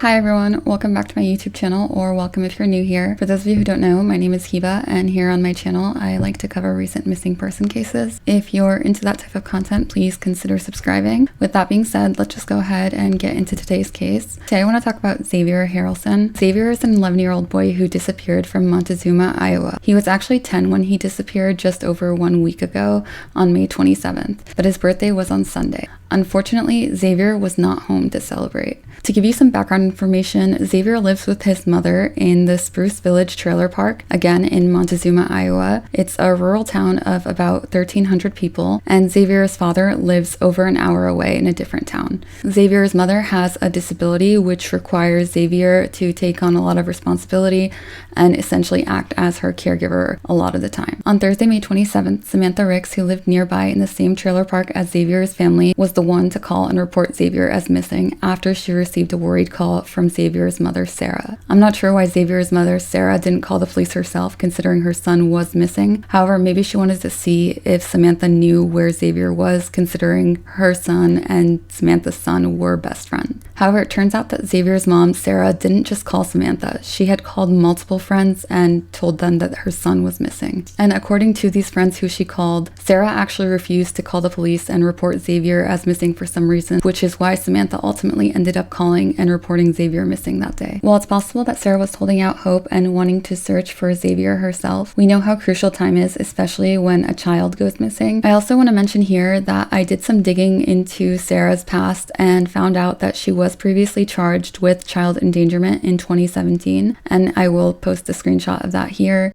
Hi everyone, welcome back to my YouTube channel, or welcome if you're new here. For those of you who don't know, my name is Hiba, and here on my channel I like to cover recent missing person cases. If you're into that type of content, please consider subscribing. With that being said, let's just go ahead and get into today's case. Today I want to talk about Xavior Harrelson. Xavior is an 11-year-old boy who disappeared from Montezuma, Iowa. He was actually 10 when he disappeared just over 1 week ago on May 27th, but his birthday was on Sunday. Unfortunately, Xavier was not home to celebrate. To give you some background information, Xavier lives with his mother in the Spruce Village Trailer Park, again in Montezuma, Iowa. It's a rural town of about 1,300 people, and Xavier's father lives over an hour away in a different town. Xavier's mother has a disability which requires Xavier to take on a lot of responsibility and essentially act as her caregiver a lot of the time. On Thursday, May 27th, Samantha Ricks, who lived nearby in the same trailer park as Xavier's family, was the one to call and report Xavier as missing after she received a worried call from Xavier's mother, Sarah. I'm not sure why Xavier's mother, Sarah, didn't call the police herself, considering her son was missing. However, maybe she wanted to see if Samantha knew where Xavier was, considering her son and Samantha's son were best friends. However, it turns out that Xavier's mom, Sarah, didn't just call Samantha. She had called multiple friends and told them that her son was missing. And according to these friends who she called, Sarah actually refused to call the police and report Xavier as missing for some reason, which is why Samantha ultimately ended up calling and reporting Xavier missing that day. While it's possible that Sarah was holding out hope and wanting to search for Xavier herself, we know how crucial time is, especially when a child goes missing. I also want to mention here that I did some digging into Sarah's past and found out that she was previously charged with child endangerment in 2017, and I will post a screenshot of that here.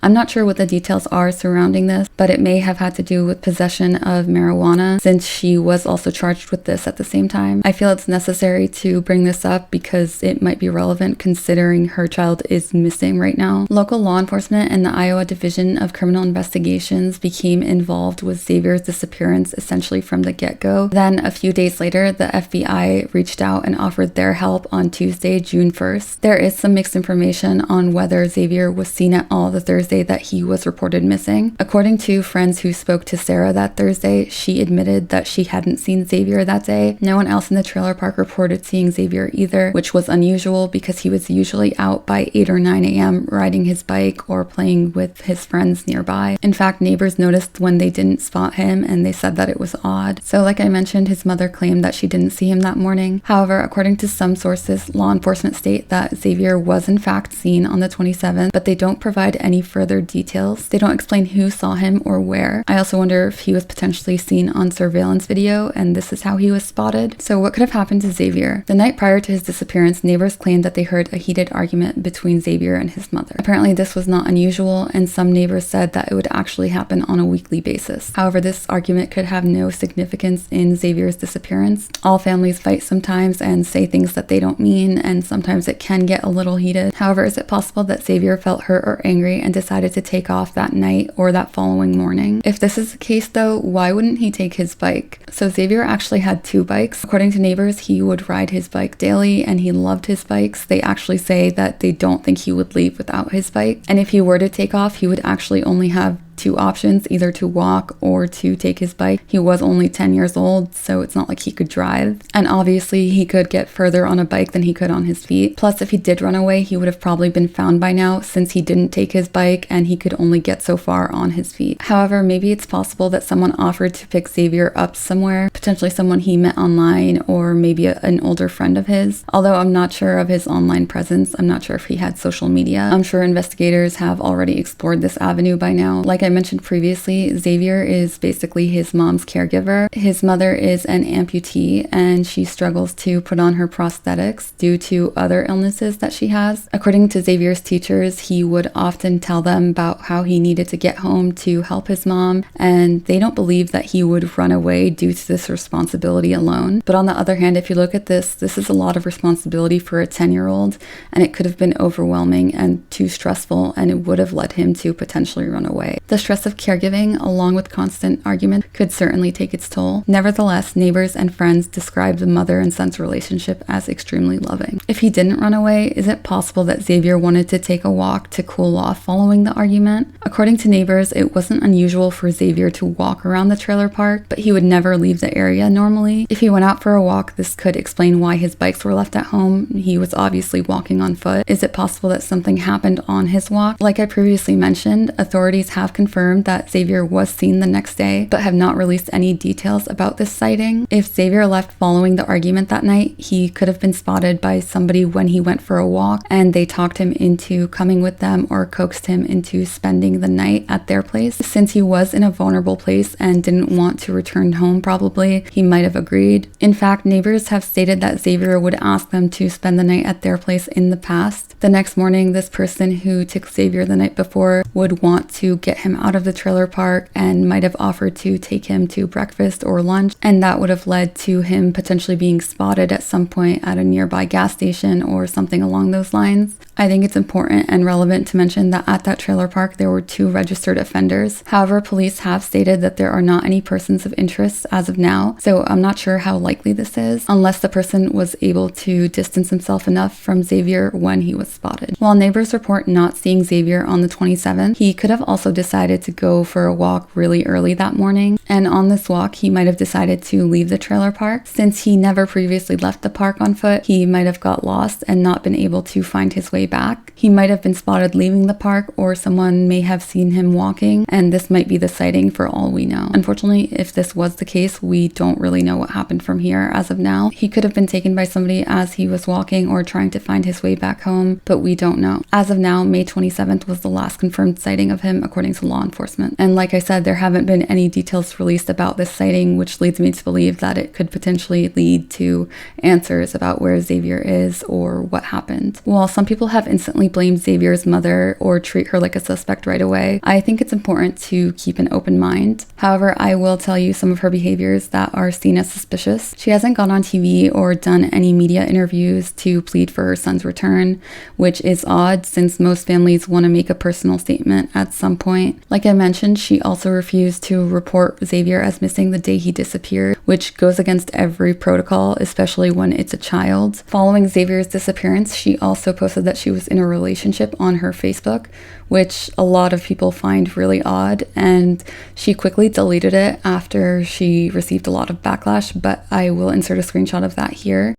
I'm not sure what the details are surrounding this, but it may have had to do with possession of marijuana, since she was also charged with this at the same time. I feel it's necessary to bring this up because it might be relevant considering her child is missing right now. Local law enforcement and the Iowa Division of Criminal Investigations became involved with Xavier's disappearance essentially from the get-go. Then a few days later, the FBI reached out and offered their help on Tuesday, June 1st. There is some mixed information on whether Xavier was seen at all the Thursday that he was reported missing. According to friends who spoke to Sarah that Thursday, she admitted that she hadn't seen Xavier that day. No one else in the trailer park reported seeing Xavier either, which was unusual because he was usually out by 8 or 9 a.m. riding his bike or playing with his friends nearby. In fact, neighbors noticed when they didn't spot him and they said that it was odd. So like I mentioned, his mother claimed that she didn't see him that morning. However, according to some sources, law enforcement state that Xavier was in fact seen on the 27th, but they don't provide any further details. They don't explain who saw him or where. I also wonder if he was potentially seen on surveillance video and this is how he was spotted. So what could have happened to Xavier? The night prior to his disappearance, neighbors claimed that they heard a heated argument between Xavier and his mother. Apparently this was not unusual, and some neighbors said that it would actually happen on a weekly basis. However, this argument could have no significance in Xavier's disappearance. All families fight sometimes and say things that they don't mean, and sometimes it can get a little heated. However, is it possible that Xavier felt hurt or angry and decided to take off that night or that following morning? If this is the case though, why wouldn't he take his bike? So Xavier actually had 2 bikes. According to neighbors, he would ride his bike daily and he loved his bikes. They actually say that they don't think he would leave without his bike. And if he were to take off, he would actually only have 2 options, either to walk or to take his bike. He was only 10 years old, so it's not like he could drive. And obviously he could get further on a bike than he could on his feet. Plus, if he did run away, he would have probably been found by now, since he didn't take his bike and he could only get so far on his feet. However, maybe it's possible that someone offered to pick Xavier up somewhere, potentially someone he met online or maybe an older friend of his. Although I'm not sure of his online presence, I'm not sure if he had social media. I'm sure investigators have already explored this avenue by now. Like I mentioned previously, Xavier is basically his mom's caregiver. His mother is an amputee and she struggles to put on her prosthetics due to other illnesses that she has. According to Xavier's teachers, he would often tell them about how he needed to get home to help his mom, and they don't believe that he would run away due to this responsibility alone. But on the other hand, if you look at this is a lot of responsibility for a 10-year-old, and it could have been overwhelming and too too stressful and it would have led him to potentially run away. The stress of caregiving, along with constant argument, could certainly take its toll. Nevertheless, neighbors and friends described the mother and son's relationship as extremely loving. If he didn't run away, is it possible that Xavior wanted to take a walk to cool off following the argument? According to neighbors, it wasn't unusual for Xavior to walk around the trailer park, but he would never leave the area normally. If he went out for a walk, this could explain why his bikes were left at home. He was obviously walking on foot. Is it possible that something happened on his walk? Like I previously mentioned, authorities have confirmed that Xavior was seen the next day, but have not released any details about this sighting. If Xavior left following the argument that night, he could have been spotted by somebody when he went for a walk, and they talked him into coming with them or coaxed him into spending the night at their place. Since he was in a vulnerable place and didn't want to return home probably, he might have agreed. In fact, neighbors have stated that Xavior would ask them to spend the night at their place in the past. The next morning, this person who took Xavior the night before would want to get him out of the trailer park and might have offered to take him to breakfast or lunch, and that would have led to him potentially being spotted at some point at a nearby gas station or something along those lines. I think it's important and relevant to mention that at that trailer park there were 2 registered offenders. However, police have stated that there are not any persons of interest as of now, so I'm not sure how likely this is, unless the person was able to distance himself enough from Xavior when he was spotted. While neighbors report not seeing Xavior on the 27th, he could have also decided to go for a walk really early that morning, and on this walk he might have decided to leave the trailer park. Since he never previously left the park on foot, he might have got lost and not been able to find his way back. He might have been spotted leaving the park, or someone may have seen him walking, and this might be the sighting for all we know. Unfortunately, if this was the case, we don't really know what happened from here as of now. He could have been taken by somebody as he was walking or trying to find his way back home, but we don't know. As of now, May 27th was the last confirmed sighting of him according to law enforcement. And like I said, there haven't been any details released about this sighting, which leads me to believe that it could potentially lead to answers about where Xavior is or what happened. While some people have instantly blamed Xavier's mother or treat her like a suspect right away, I think it's important to keep an open mind. However, I will tell you some of her behaviors that are seen as suspicious. She hasn't gone on TV or done any media interviews to plead for her son's return, which is odd since most families want to make a personal statement at some point. Like I mentioned, she also refused to report Xavior as missing the day he disappeared, which goes against every protocol, especially when it's a child. Following Xavier's disappearance, she also posted that she was in a relationship on her Facebook, which a lot of people find really odd, and she quickly deleted it after she received a lot of backlash, but I will insert a screenshot of that here.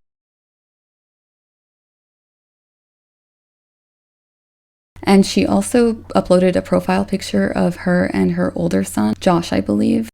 And she also uploaded a profile picture of her and her older son, Josh, I believe.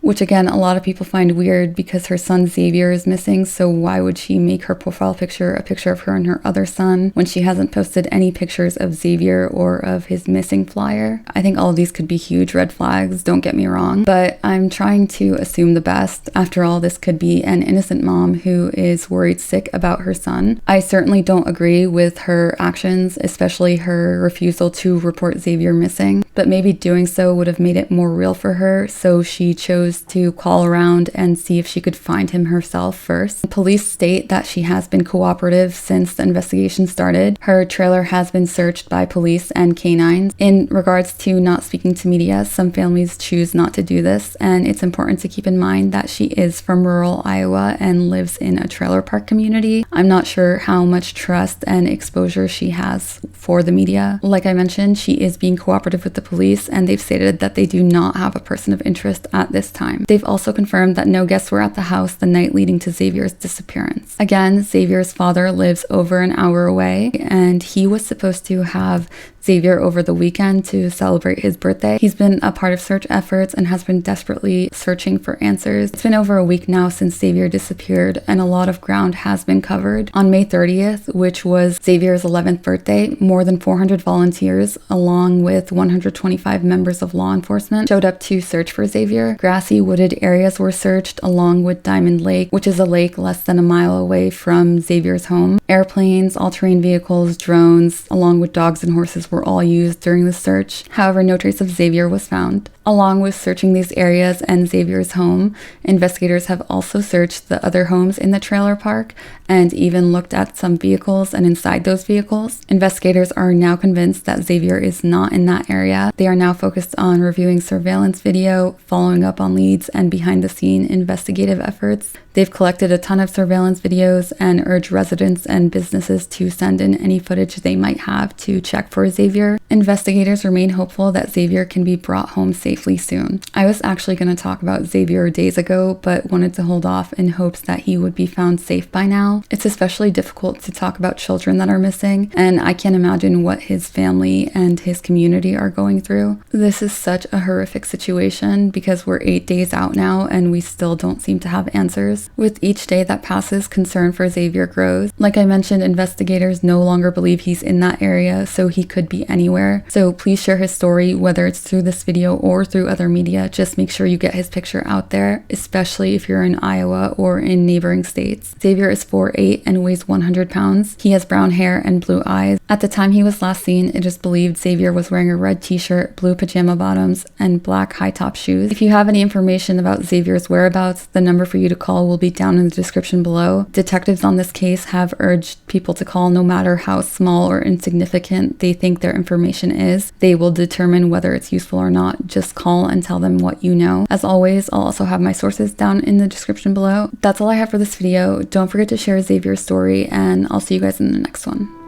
Which again, a lot of people find weird because her son Xavior is missing, so why would she make her profile picture a picture of her and her other son when she hasn't posted any pictures of Xavior or of his missing flyer? I think all of these could be huge red flags, don't get me wrong, but I'm trying to assume the best. After all, this could be an innocent mom who is worried sick about her son. I certainly don't agree with her actions, especially her refusal to report Xavior missing, but maybe doing so would have made it more real for her, so she chose to call around and see if she could find him herself first. Police state that she has been cooperative since the investigation started. Her trailer has been searched by police and canines. In regards to not speaking to media, some families choose not to do this, and it's important to keep in mind that she is from rural Iowa and lives in a trailer park community. I'm not sure how much trust and exposure she has for the media. Like I mentioned, she is being cooperative with the police, and they've stated that they do not have a person of interest at this time. They've also confirmed that no guests were at the house the night leading to Xavier's disappearance. Again, Xavier's father lives over an hour away, and he was supposed to have Xavior over the weekend to celebrate his birthday. He's been a part of search efforts and has been desperately searching for answers. It's been over a week now since Xavior disappeared, and a lot of ground has been covered. On May 30th, which was Xavier's 11th birthday, more than 400 volunteers, along with 125 members of law enforcement, showed up to search for Xavior. Grassy, wooded areas were searched, along with Diamond Lake, which is a lake less than a mile away from Xavier's home. Airplanes, all-terrain vehicles, drones, along with dogs and horses cameras were all used during the search. However, no trace of Xavior was found. Along with searching these areas and Xavier's home, investigators have also searched the other homes in the trailer park and even looked at some vehicles and inside those vehicles. Investigators are now convinced that Xavior is not in that area. They are now focused on reviewing surveillance video, following up on leads, and behind-the-scene investigative efforts. They've collected a ton of surveillance videos and urge residents and businesses to send in any footage they might have to check for Xavior. Investigators remain hopeful that Xavior can be brought home safely soon. I was actually going to talk about Xavior days ago, but wanted to hold off in hopes that he would be found safe by now. It's especially difficult to talk about children that are missing, and I can't imagine what his family and his community are going through. This is such a horrific situation because we're 8 days out now and we still don't seem to have answers. With each day that passes, concern for Xavior grows. Like I mentioned, investigators no longer believe he's in that area, so he could be anywhere. So please share his story, whether it's through this video or through other media. Just make sure you get his picture out there, especially if you're in Iowa or in neighboring states. Xavior is 4'8" and weighs 100 pounds. He has brown hair and blue eyes. At the time he was last seen, it is believed Xavior was wearing a red t-shirt, blue pajama bottoms, and black high-top shoes. If you have any information about Xavier's whereabouts, the number for you to call will be down in the description below. Detectives on this case have urged people to call no matter how small or insignificant they think their information is. They will determine whether it's useful or not. Just call and tell them what you know. As always, I'll also have my sources down in the description below. That's all I have for this video. Don't forget to share Xavier's story, and I'll see you guys in the next one.